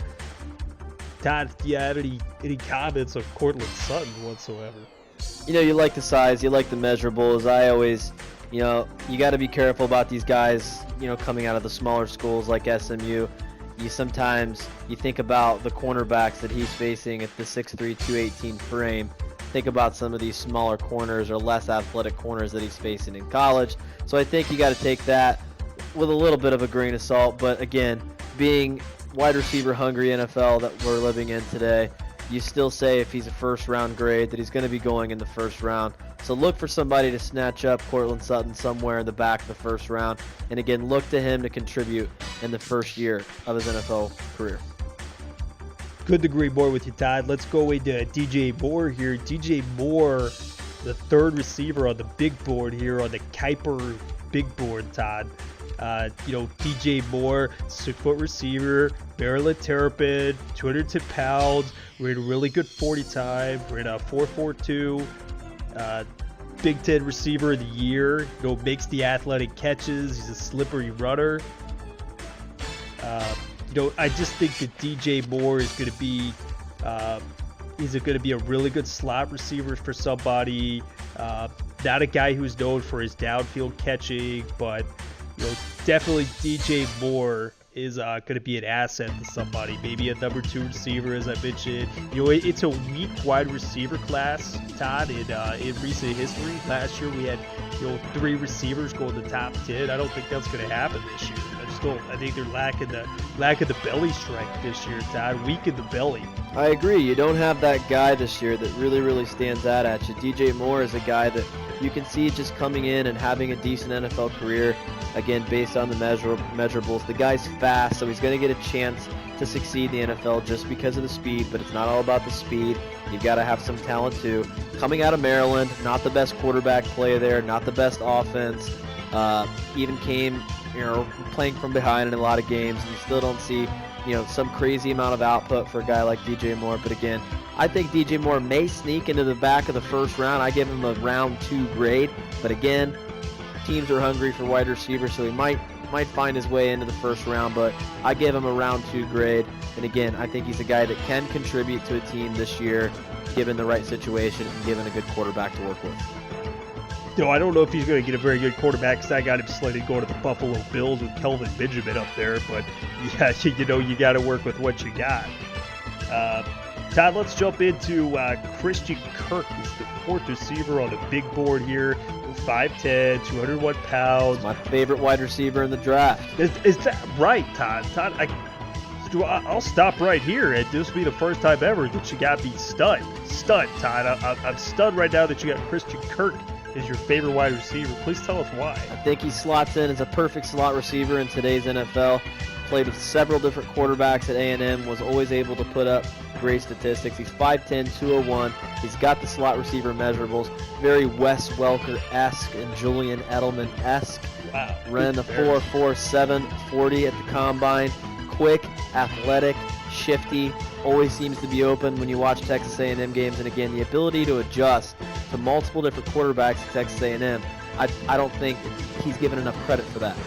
Todd, do you have any comments on Cortland Sutton whatsoever? You like the size, you like the measurables. I always, you got to be careful about these guys, coming out of the smaller schools like SMU. You think about the cornerbacks that he's facing at the 6'3", 218 frame. Think about some of these smaller corners or less athletic corners that he's facing in college. So I think you got to take that with a little bit of a grain of salt. But again, being wide receiver hungry NFL that we're living in today, you still say if he's a first round grade that he's going to be going in the first round. So look for somebody to snatch up Cortland Sutton somewhere in the back of the first round. And again, look to him to contribute in the first year of his NFL career. Couldn't agree more with you, Todd. Let's go into DJ Moore here. DJ Moore, the third receiver on the big board here on the Kiper big board, Todd. DJ Moore, 6-foot receiver, Maryland Terrapin, 210 pounds, ran a really good 40 time, ran a 4.42. Big Ten receiver of the year. Makes the athletic catches. He's a slippery runner. I just think that DJ Moore is going to be a really good slot receiver for somebody. Not a guy who's known for his downfield catching, but definitely DJ Moore is going to be an asset to somebody. Maybe a number 2 receiver, as I mentioned. It's a weak wide receiver class, Todd. In recent history, last year we had 3 receivers go in the top 10. I don't think that's going to happen this year. I think they're lacking the belly strength this year, Todd. Weak in the belly. I agree. You don't have that guy this year that really stands out at you. DJ Moore is a guy that you can see just coming in and having a decent NFL career, again, based on the measurables. The guy's fast, so he's going to get a chance to succeed in the NFL just because of the speed, but it's not all about the speed. You've got to have some talent, too. Coming out of Maryland, not the best quarterback play there, not the best offense. Even came playing from behind in a lot of games, and you still don't see some crazy amount of output for a guy like DJ Moore. But again, I think DJ Moore may sneak into the back of the first round. I give him a round 2 grade, but again, teams are hungry for wide receivers, so he might find his way into the first round, but I give him a round 2 grade. And again, I think he's a guy that can contribute to a team this year given the right situation and given a good quarterback to work with. I don't know if he's going to get a very good quarterback because I got him slated going to the Buffalo Bills with Kelvin Benjamin up there. But, yeah, you got to work with what you got. Todd, let's jump into Christian Kirk. He's the 4th receiver on the big board here. 5'10", 201 pounds. My favorite wide receiver in the draft. Is that right, Todd? Todd, I'll stop right here. This will be the first time ever that you got me stunned. Stunned, Todd. I'm stunned right now that you got Christian Kirk is your favorite wide receiver. Please tell us why. I think he slots in as a perfect slot receiver in today's NFL. Played with several different quarterbacks at A&M, was always able to put up great statistics. He's 5'10", 201. He's got the slot receiver measurables. Very Wes Welker-esque and Julian Edelman-esque. Wow. Ran the 4.47 40 at the combine. Quick, athletic, shifty, always seems to be open when you watch Texas A&M games. And again, the ability to adjust to multiple different quarterbacks at Texas A&M, I don't think he's given enough credit for that.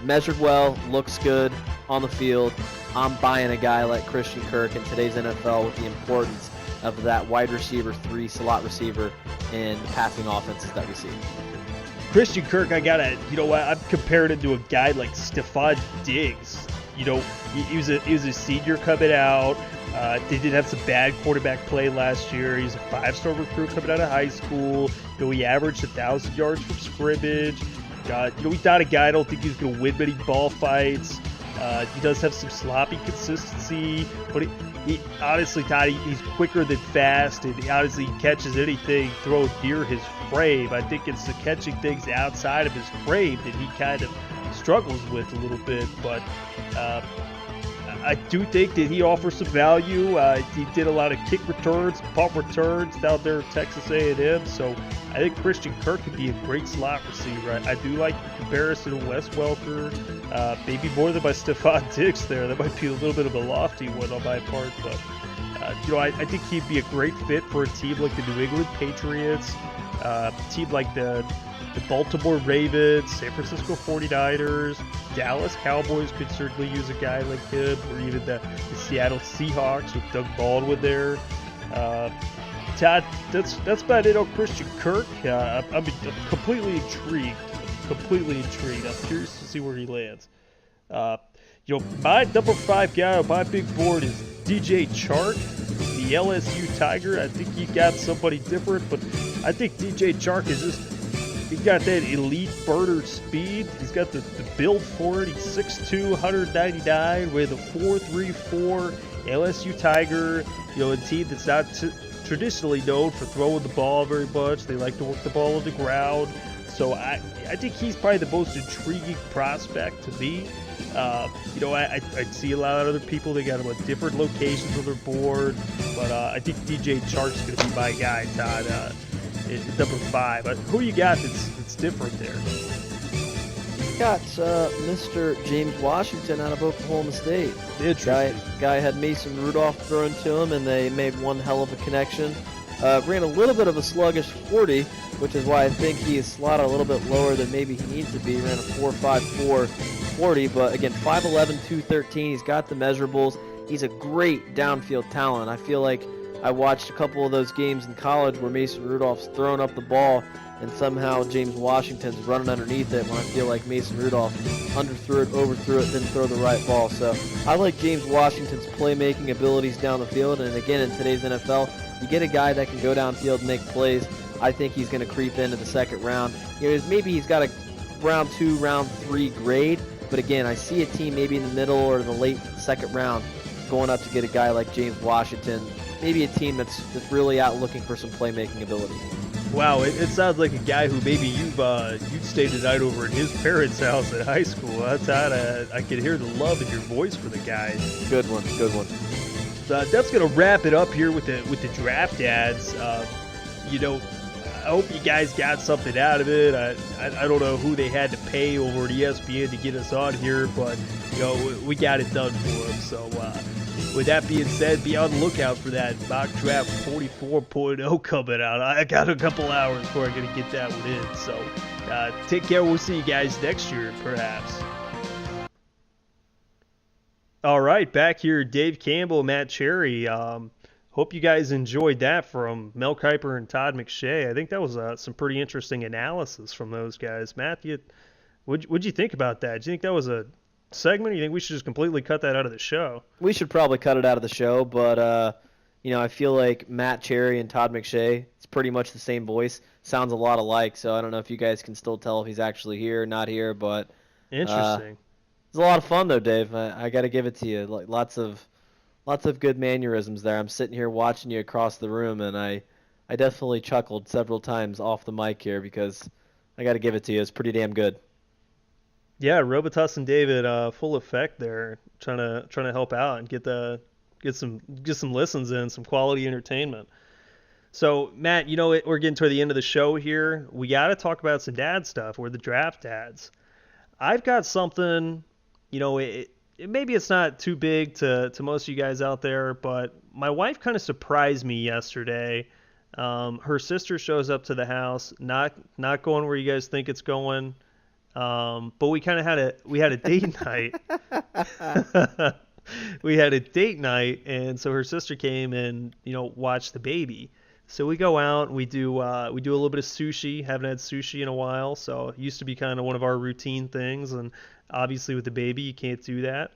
Measured well, looks good on the field. I'm buying a guy like Christian Kirk in today's NFL with the importance of that wide receiver 3 slot receiver in the passing offenses that we see. Christian Kirk, I'm comparing him to a guy like Stephon Diggs. He was a senior coming out. They did have some bad quarterback play last year. He's a 5-star recruit coming out of high school. He averaged 1,000 yards from scrimmage. He's not a guy. I don't think he's going to win many ball fights. He does have some sloppy consistency, but he honestly, Todd, he's quicker than fast, and he honestly catches anything thrown near his frame. I think it's the catching things outside of his frame that he kind of struggles with a little bit, but I do think that he offers some value. He did a lot of kick returns, punt returns down there at Texas A&M, so I think Christian Kirk could be a great slot receiver. I do like the comparison to Wes Welker, maybe more than my Stephon Diggs there. That might be a little bit of a lofty one on my part, but I think he'd be a great fit for a team like the New England Patriots, a team like the Baltimore Ravens, San Francisco 49ers, Dallas Cowboys could certainly use a guy like him, or even the Seattle Seahawks with Doug Baldwin there. Todd, that's about it on Christian Kirk. I'm completely intrigued. I'm curious to see where he lands. My number 5 guy on my big board is DJ Chark, the LSU Tiger. I think he got somebody different, but I think DJ Chark is he's got that elite burner speed. He's got the build for it. He's 6'2", 199 with a 4.34 LSU Tiger. A team that's not traditionally known for throwing the ball very much. They like to work the ball on the ground. So I think he's probably the most intriguing prospect to me. I see a lot of other people. They got him at different locations on their board, but I think DJ Chark's going to be my guy, Todd. Number 5. Who you got that's different there? Got Mr. James Washington out of Oklahoma State. Guy had Mason Rudolph thrown to him, and they made one hell of a connection. ran a little bit of a sluggish 40, which is why I think he is slotted a little bit lower than maybe he needs to be. He ran a 4.54 40, but again, 5'11", 213. He's got the measurables. He's a great downfield talent. I feel like I watched a couple of those games in college where Mason Rudolph's throwing up the ball and somehow James Washington's running underneath it when I feel like Mason Rudolph underthrew it, overthrew it, didn't throw the right ball. So I like James Washington's playmaking abilities down the field. And again, in today's NFL, you get a guy that can go downfield and make plays. I think he's going to creep into the second round. Maybe he's got a round 2, round 3 grade. But again, I see a team maybe in the middle or the late second round going up to get a guy like James Washington. Maybe a team that's really out looking for some playmaking ability. Wow, it sounds like a guy who maybe you've stayed the night over at his parents' house at high school. Todd, I could hear the love in your voice for the guy. Good one. So that's gonna wrap it up here with the draft ads. I hope you guys got something out of it. I don't know who they had to pay over at ESPN to get us on here, but we got it done for them. So with that being said, be on the lookout for that mock draft 44.0 coming out. I got a couple hours before I'm gonna get that one in. So take care. We'll see you guys next year, perhaps. All right, back here, Dave Campbell, Matt Cherry. Hope you guys enjoyed that from Mel Kiper and Todd McShay. I think that was some pretty interesting analysis from those guys. Matt, what'd you think about that? Do you think that was a segment? Or you think we should just completely cut that out of the show? We should probably cut it out of the show, but I feel like Matt Cherry and Todd McShay, it's pretty much the same voice. Sounds a lot alike, so I don't know if you guys can still tell if he's actually here or not here, but Interesting. It's a lot of fun though, Dave. I got to give it to you. Like lots of good mannerisms there. I'm sitting here watching you across the room, and I definitely chuckled several times off the mic here because I got to give it to you. It's pretty damn good. Yeah, Robitus and David, full effect there, trying to help out and get some listens in, some quality entertainment. So Matt, we're getting toward the end of the show here. We got to talk about some dad stuff. We're the draft dads. I've got something. Maybe it's not too big to most of you guys out there, but my wife kind of surprised me yesterday. Her sister shows up to the house, not going where you guys think it's going, but we kind of had a date night. We had a date night, and so her sister came and watched the baby. So we go out and we do a little bit of sushi. Haven't had sushi in a while, so it used to be kind of one of our routine things, and obviously with the baby you can't do that.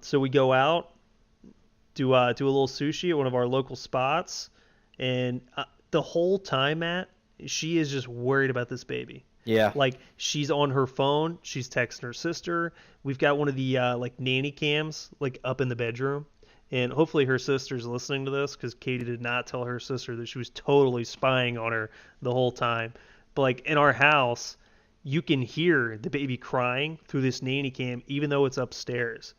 So we go out, do a little sushi at one of our local spots, and the whole time, Matt, she is just worried about this baby. Yeah. Like she's on her phone, she's texting her sister. We've got one of the nanny cams up in the bedroom. And hopefully her sister's listening to this because Katie did not tell her sister that she was totally spying on her the whole time. But in our house, you can hear the baby crying through this nanny cam even though it's upstairs.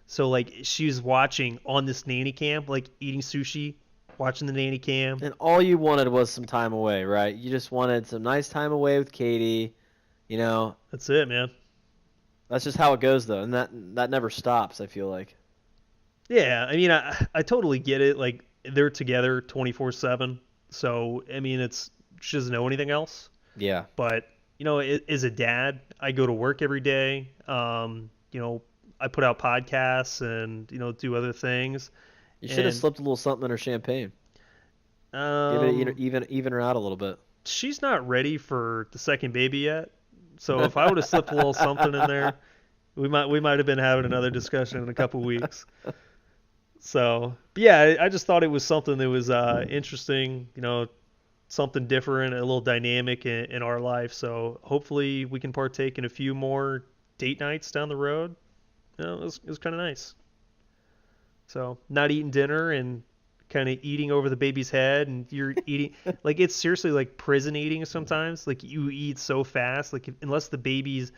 So she's watching on this nanny cam, eating sushi, watching the nanny cam. And all you wanted was some time away, right? You just wanted some nice time away with Katie, That's it, man. That's just how it goes though, and that never stops, I feel like. Yeah, I mean, I totally get it. They're together 24/7, so I mean, she doesn't know anything else. Yeah. But as a dad, I go to work every day. I put out podcasts and do other things. You should have slipped a little something in her champagne. Give it even her out a little bit. She's not ready for the second baby yet, so if I would have slipped a little something in there, we might have been having another discussion in a couple weeks. So, but yeah, I just thought it was something that was interesting, something different, a little dynamic in our life. So hopefully we can partake in a few more date nights down the road. It was kind of nice. So not eating dinner and kind of eating over the baby's head, and you're eating it's seriously prison eating sometimes. You eat so fast, unless the baby's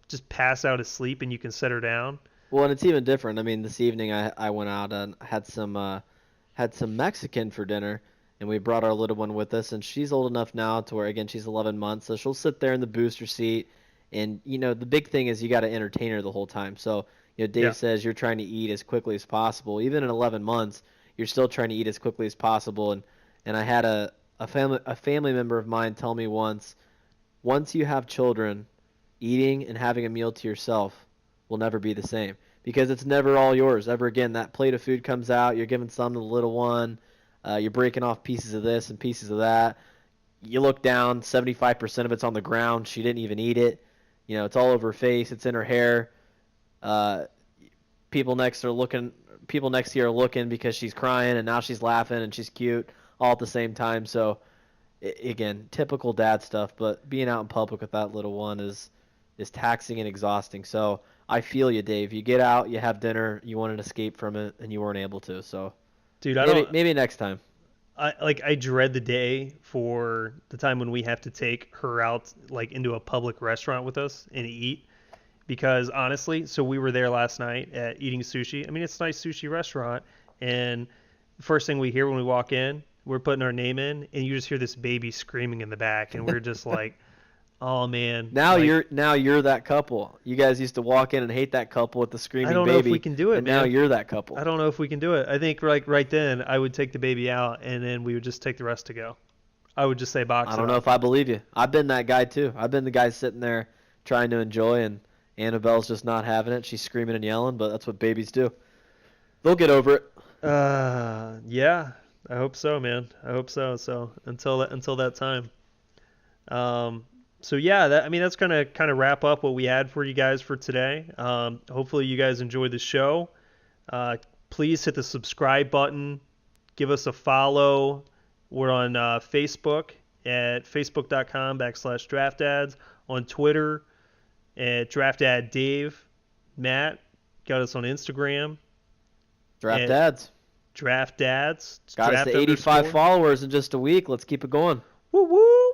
just pass out asleep and you can set her down. Well, and it's even different. I mean, this evening I went out and had some Mexican for dinner, and we brought our little one with us, and she's old enough now to where, again, she's 11 months, so she'll sit there in the booster seat, and, the big thing is you got to entertain her the whole time. So, Dave says you're trying to eat as quickly as possible. Even at 11 months, you're still trying to eat as quickly as possible, and And I had a family member of mine tell me once you have children, eating and having a meal to yourself will never be the same because it's never all yours ever again. That plate of food comes out, you're giving some to the little one, you're breaking off pieces of this and pieces of that. You look down, 75% of it's on the ground. She didn't even eat it. You know, it's all over her face. It's in her hair. People next to her are looking because she's crying, and now she's laughing and she's cute all at the same time. So, again, typical dad stuff. But being out in public with that little one is taxing and exhausting. So I feel you, Dave. You get out, you have dinner, you want to escape from it, and you weren't able to. So, Dude, maybe next time. I dread the day for the time when we have to take her out like into a public restaurant with us and eat. Because honestly, so we were there last night at eating sushi. I mean, it's a nice sushi restaurant, and the first thing we hear when we walk in, we're putting our name in, and you just hear this baby screaming in the back, and we're just like, oh man. Now like, you're that couple. You guys used to walk in and hate that couple with the screaming baby. I don't know if we can do it, and man. now you're that couple. I don't know if we can do it. I think like right then I would take the baby out, and then we would just take the rest to go. I would just say box. I don't know if I believe you. I've been that guy too. I've been the guy sitting there trying to enjoy, and Annabelle's just not having it. She's screaming and yelling, but that's what babies do. They'll get over it. Yeah, I hope so, man. I hope so. So until that time. So yeah, that's gonna kind of wrap up what we had for you guys for today. Hopefully you guys enjoyed the show. Please hit the subscribe button. Give us a follow. We're on Facebook at facebook.com/draftdads. On Twitter at DraftDadDave. Matt got us on Instagram. Draft Dads. Draft Dads. Got us to 85 followers in just a week. Let's keep it going. Woo woo.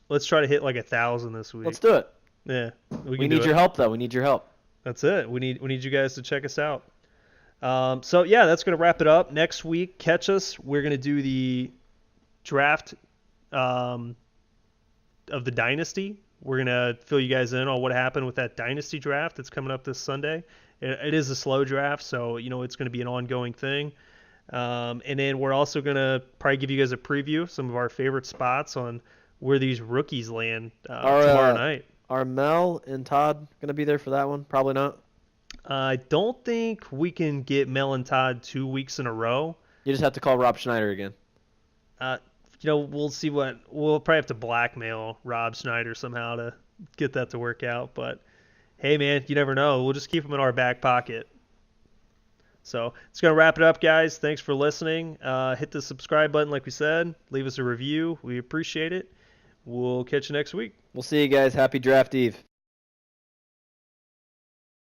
Let's try to hit like 1,000 this week. Let's do it. Yeah, we need your help, though. We need your help. That's it. We need you guys to check us out. So yeah, that's gonna wrap it up. Next week, catch us. We're gonna do the draft of the dynasty. We're gonna fill you guys in on what happened with that dynasty draft that's coming up this Sunday. It is a slow draft, so it's gonna be an ongoing thing. And then we're also gonna probably give you guys a preview, some of our favorite spots on where these rookies land tomorrow night. Are Mel and Todd going to be there for that one? Probably not. I don't think we can get Mel and Todd 2 weeks in a row. You just have to call Rob Schneider again. We'll see we'll probably have to blackmail Rob Schneider somehow to get that to work out. But hey, man, you never know. We'll just keep them in our back pocket. So it's going to wrap it up, guys. Thanks for listening. Hit the subscribe button like we said. Leave us a review. We appreciate it. We'll catch you next week. We'll see you guys. Happy Draft Eve.